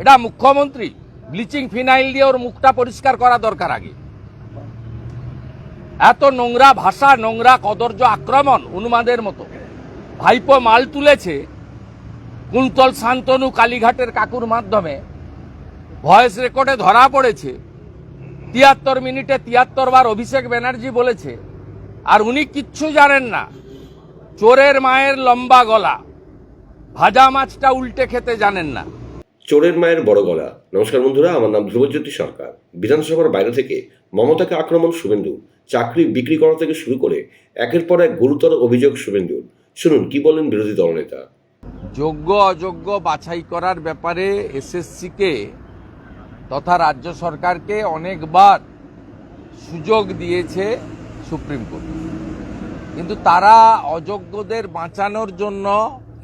এটা মুখ্যমন্ত্রী bleaching phenyl দিয়ে ওর মুখটা পরিষ্কার করা দরকার আগে। এত নোংরা ভাষা, নোংরা কদর্য আক্রমণ উন্মাদের মতো। ভাইপো মাল তুলেছে কুন্তল শান্তনু কালীঘাটের কাকুর মাধ্যমে, ভয়েস রেকর্ডে ধরা পড়েছে। ৭৩ মিনিটে ৭৩ বার অভিষেক ব্যানার্জি বলেছে, আর উনি কিচ্ছু জানেন না। চোরের মায়ের লম্বা গলা, ভাজা মাছটা উল্টে খেতে জানেন না। চোরের মায়ের বড় গলা। নমস্কার বন্ধুরা, আমার নাম ধ্রুবজ্যোতি সরকার। বিধানসভার বাইরে থেকে মমতাকে আক্রমণ শুভেন্দু, চাকরি বিক্রি করা থেকে শুরু করে একের পর এক গুরুতর অভিযোগ শুভেন্দুর। শুনুন কি বলেন বিরোধী দলনেতা। যোগ্য অযোগ্য বাছাই করার ব্যাপারে এসএসসিকে তথা রাজ্য সরকারকে অনেকবার সুযোগ দিয়েছে সুপ্রিম কোর্ট, কিন্তু তারা অযোগ্যদের বাঁচানোর জন্য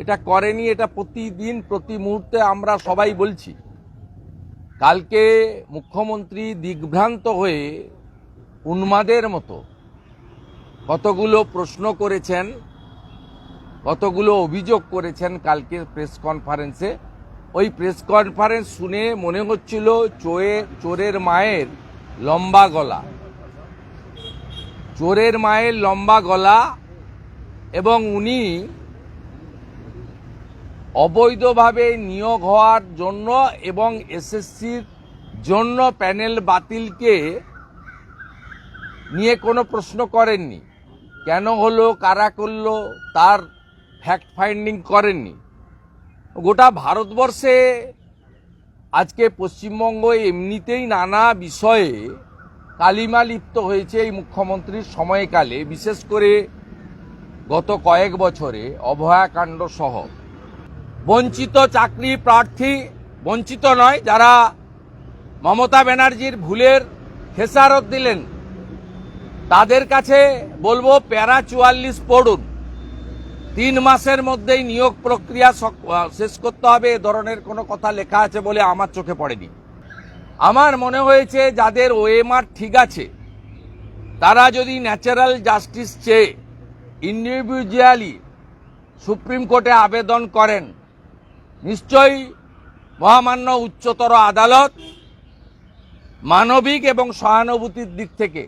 এটা করেনি। এটা প্রতিদিন প্রতি মুহূর্তে আমরা সবাই বলছি। কালকে মুখ্যমন্ত্রী দিগ্ভ্রান্ত হয়ে উন্মাদের মতো কতগুলো প্রশ্ন করেছেন, কতগুলো অভিযোগ করেছেন কালকে প্রেস কনফারেন্সে। ওই প্রেস কনফারেন্স শুনে মনে হচ্ছিল চোরের মায়ের লম্বা গলা, চোরের মায়ের লম্বা গলা। এবং উনি অবৈধভাবে নিয়োগ হওয়ার জন্য এবং এসএসসির জন্য প্যানেল বাতিলকে নিয়ে কোনো প্রশ্ন করেননি। কেন হলো, কারা করলো, তার ফ্যাক্ট ফাইন্ডিং করেননি। গোটা ভারতবর্ষে আজকে পশ্চিমবঙ্গ এমনিতেই নানা বিষয়ে কালিমা লিপ্ত হয়েছে এই মুখ্যমন্ত্রীর সময়কালে, বিশেষ করে গত কয়েক বছরে অভয়াকাণ্ড সহ। বঞ্চিত চাকরি প্রার্থী, বঞ্চিত নয়, যারা মমতা ব্যানার্জির ভুলের খেসারত দিলেন, তাদের কাছে বলবো প্যারা ৪৪ পড়ুন। ৩ মাসের মধ্যেই নিয়োগ প্রক্রিয়া শেষ করতে হবে, এ ধরনের কোনো কথা লেখা আছে বলে আমার চোখে পড়েনি। আমার মনে হয়েছে যাদের ওএমআর ঠিক আছে, তারা যদি ন্যাচারাল জাস্টিস চেয়ে ইন্ডিভিজুয়ালি সুপ্রিম কোর্টে আবেদন করেন, নিশ্চয়ই মহামান্য উচ্চতর আদালত মানবিক এবং সহানুভূতির দিক থেকে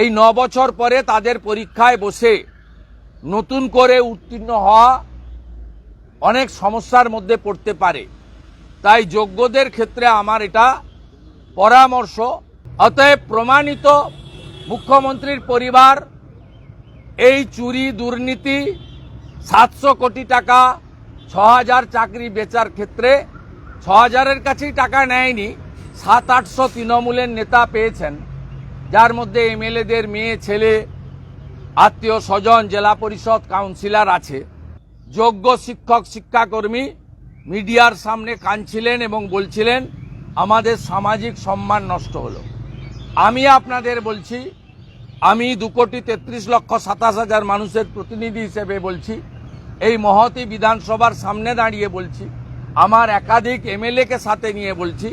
এই ৯ বছর পরে তাদের পরীক্ষায় বসে নতুন করে উত্তীর্ণ হওয়া অনেক সমস্যার মধ্যে পড়তে পারে। তাই যোগ্যদের ক্ষেত্রে আমার এটা পরামর্শ। অতএব প্রমাণিত মুখ্যমন্ত্রীর পরিবার এই চুরি, দুর্নীতি, ৭০০ কোটি টাকা, ৬,০০০ চাকরি বেচার ক্ষেত্রে ৬,০০০-এর কাছেই টাকা নেয়নি, ৭00-৮00 তৃণমূলের নেতা পেয়েছেন, যার মধ্যে এমএলএদের মেয়ে, ছেলে, আত্মীয় স্বজন, জেলা পরিষদ কাউন্সিলর আছে। যোগ্য শিক্ষক শিক্ষাকর্মী মিডিয়ার সামনে কাঁদছিলেন এবং বলছিলেন আমাদের সামাজিক সম্মান নষ্ট হলো। আমি আপনাদের বলছি, আমি ২,৩৩,২৭,০০০ মানুষের প্রতিনিধি হিসেবে বলছি, এই মহতী বিধানসভার সামনে দাঁড়িয়ে বলছি, আমার একাধিক এমএলএকে সাথে নিয়ে বলছি,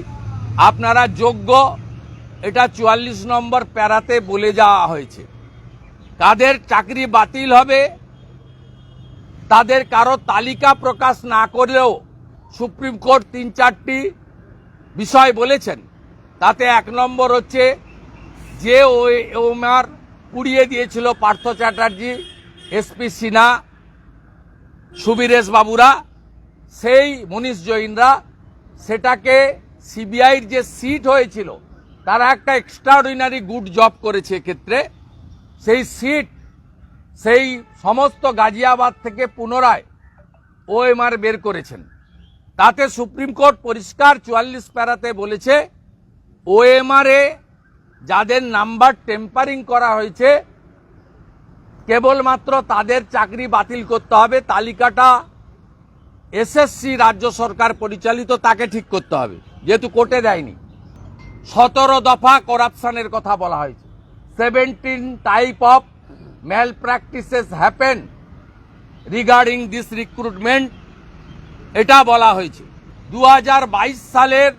আপনারা যোগ্য। এটা ৪৪ নম্বর প্যারাতে বলে যাওয়া হয়েছে। কাদের চাকরি বাতিল হবে তাদের কারো তালিকা প্রকাশ না করলেও সুপ্রিম কোর্ট ৩-৪টি বিষয় বলেছেন। তাতে ১ নম্বর হচ্ছে যে ওএমআর পুড়িয়ে দিয়েছিল পার্থ চ্যাটার্জি, এসপি সিনহা, সুবীরেশ বাবুরা, সেই মনীষ জৈনরা, সেটাকে সিবিআইর যে সিট হয়েছিল তারা একটা এক্সট্রাঅর্ডিনারি গুড জব করেছে। এক্ষেত্রে সেই সিট, সেই সমস্ত গাজিয়াবাদ থেকে পুনরায় ওএমআর বের করেছেন। তাতে সুপ্রিম কোর্ট পরিষ্কার ৪৪ প্যারাতে বলেছে ওএমআরে যাদের নাম্বার টেম্পারিং করা হয়েছে কেবলমাত্র তাদের চাকরি বাতিল করতে হবে। তালিকাটা এসএসসি রাজ্য সরকার পরিচালিত, তাকে ঠিক করতে হবে, যেহেতু কোর্টে দেয়নি। ১৭ দফা করাপশনের কথা বলা হয়েছে। 17 type of mal practices happen regarding this recruitment, এটা বলা হয়েছে। ২০২২ সালের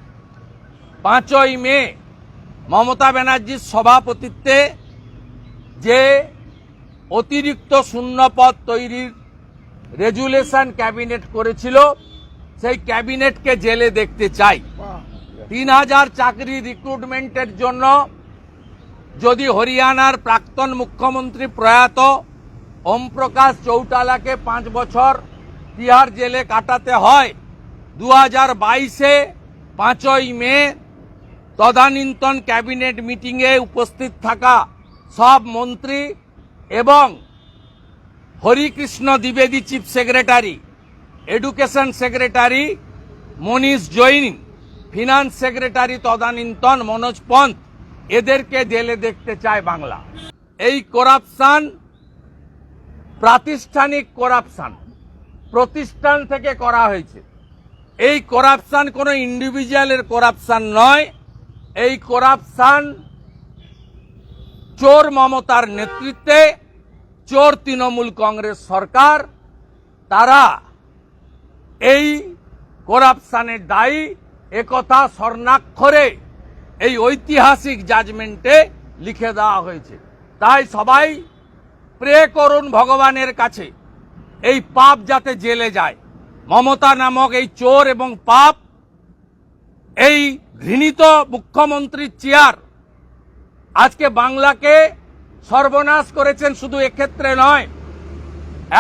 ৫ই মে মমতা ব্যানার্জির সভাপতিত্বে যে অতিরিক্ত শূন্যপদ তৈরির রেজুলেশন ক্যাবিনেট করেছিল, সেই ক্যাবিনেটকে জেলে দেখতে চাই। 3000 চাকরি রিক্রুটমেন্টের জন্য যদি হরিয়ানার প্রাক্তন মুখ্যমন্ত্রী প্রয়াত ওম প্রকাশ চৌটালাকে 5 বছর তিহার জেলে কাটাতে হয়, 2022-এ 5ই মে তদানীন্তন ক্যাবিনেট মিটিংয়ে উপস্থিত থাকা সব মন্ত্রী এবং হরিকৃষ্ণ দ্বিবেদী chief secretary, education secretary Manish Jain, finance secretary তদানীন্তন মনোজ পন্থ, এদেরকে জেলে দেখতে চায় বাংলা। এই করাপশন প্রাতিষ্ঠানিক করাপশন, প্রতিষ্ঠান থেকে করা হয়েছে। এই করাপশন কোনো ইন্ডিভিজুয়ালের করাপশন নয়, এই করাপশন চোর মমতার নেতৃত্বে চোর তৃণমূল কংগ্রেস সরকার, তারা এই করাপশনের দায়ী একথা স্বর্ণাক্ষরে এই ঐতিহাসিক জাজমেন্টে লিখে দেওয়া হয়েছে। তাই সবাই প্রে করুন ভগবানের কাছে এই পাপ যাতে জেলে যায়। মমতা নামক এই চোর এবং পাপ, এই ঘৃণিত মুখ্যমন্ত্রীর চেয়ার আজকে বাংলাকে সর্বনাশ করেছেন। শুধু এক্ষেত্রে নয়,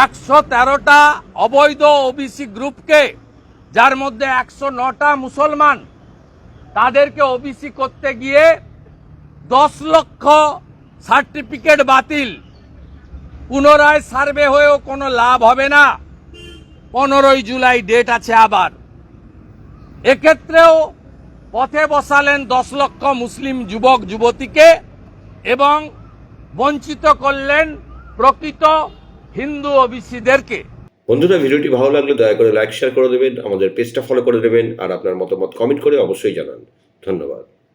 113টা অবৈধ ওবিসি গ্রুপকে, যার মধ্যে 109টা মুসলমান, তাদেরকে ওবিসি করতে গিয়ে 10 লক্ষ সার্টিফিকেট বাতিল। পুনরায় সার্ভে হয়েও কোনো লাভ হবে না। 15ই জুলাই ডেট আছে আবার। এক্ষেত্রেও পথে বসালেন 10 লক্ষ মুসলিম যুবক যুবতীকে এবং বঞ্চিত করলেন প্রকৃত হিন্দু ওবিসিদেরকে। বন্ধুরা, ভিডিওটি ভালো লাগলে দয়া করে লাইক শেয়ার করে দেবেন, আমাদের পেজটা ফলো করে দেবেন, আর আপনার মতামত কমেন্ট করে অবশ্যই জানান। ধন্যবাদ।